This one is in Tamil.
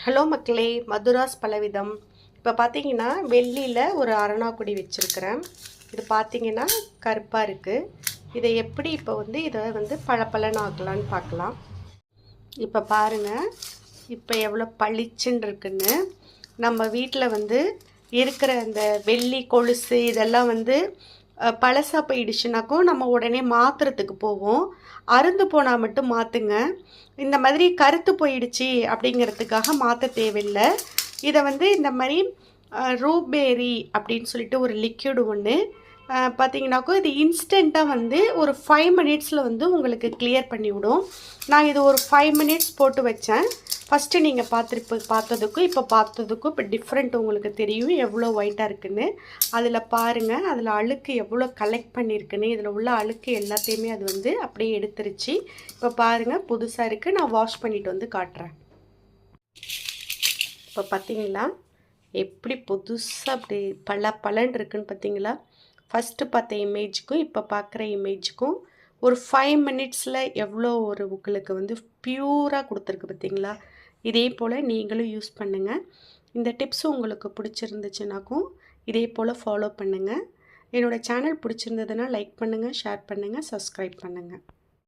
ஹலோ மக்களே, மதுராஸ் பலவிதம். இப்போ பார்த்தீங்கன்னா வெள்ளியில் ஒரு அரணாக்குடி வச்சுருக்கிறேன். இது பார்த்தீங்கன்னா கருப்பாக இருக்குது. இதை எப்படி இதை பளபளன்னு ஆக்கலான்னு பார்க்கலாம். இப்போ பாருங்கள், இப்போ எவ்வளோ பளிச்சுன்னு இருக்குன்னு. நம்ம வீட்டில் இருக்கிற அந்த வெள்ளி கொலுசு இதெல்லாம் பழசாக போயிடுச்சுனாக்கும் நம்ம உடனே மாற்றுறதுக்கு போவோம். அருந்து போனால் மட்டும் மாற்றுங்க. இந்த மாதிரி கருத்து போயிடுச்சு அப்படிங்கிறதுக்காக மாற்ற தேவையில்லை. இதை இந்த மாதிரி ரூபேரி அப்படின்னு சொல்லிட்டு ஒரு லிக்யூடு ஒன்று பார்த்தீங்கன்னாக்கும் இது இன்ஸ்டண்ட்டாக ஒரு 5 மினிட்ஸில் உங்களுக்கு கிளியர் பண்ணிவிடும். நான் இது ஒரு 5 மினிட்ஸ் போட்டு வச்சேன். ஃபஸ்ட்டு நீங்கள் பார்த்ததுக்கும் இப்போ பார்த்ததுக்கும் இப்போ டிஃப்ரெண்ட் உங்களுக்கு தெரியும் எவ்வளோ ஒயிட்டாக இருக்குன்னு. அதில் பாருங்கள், அதில் அழுக்கு எவ்வளோ கலெக்ட் பண்ணியிருக்குன்னு. இதில் உள்ள அழுக்கு எல்லாத்தையுமே அது அப்படியே எடுத்துருச்சு. இப்போ பாருங்கள், புதுசாக இருக்குது. நான் வாஷ் பண்ணிவிட்டு காட்டுறேன். இப்போ பார்த்தீங்களா எப்படி புதுசாக அப்படி பலன்னு இருக்குன்னு பார்த்தீங்களா? ஃபஸ்ட்டு பார்த்த இமேஜுக்கும் இப்போ பார்க்குற இமேஜுக்கும் ஒரு 5 மினிட்ஸில் எவ்வளோ உங்களுக்கு ப்யூராக கொடுத்துருக்கு பார்த்தீங்களா? இதே போல் நீங்களும் யூஸ் பண்ணுங்கள். இந்த டிப்ஸ் உங்களுக்கு பிடிச்சிருந்துச்சுனாக்கும் இதே போல் ஃபாலோ பண்ணுங்கள். என்னோடய சேனல் பிடிச்சிருந்ததுன்னா லைக் பண்ணுங்கள், ஷேர் பண்ணுங்கள், சப்ஸ்கிரைப் பண்ணுங்கள்.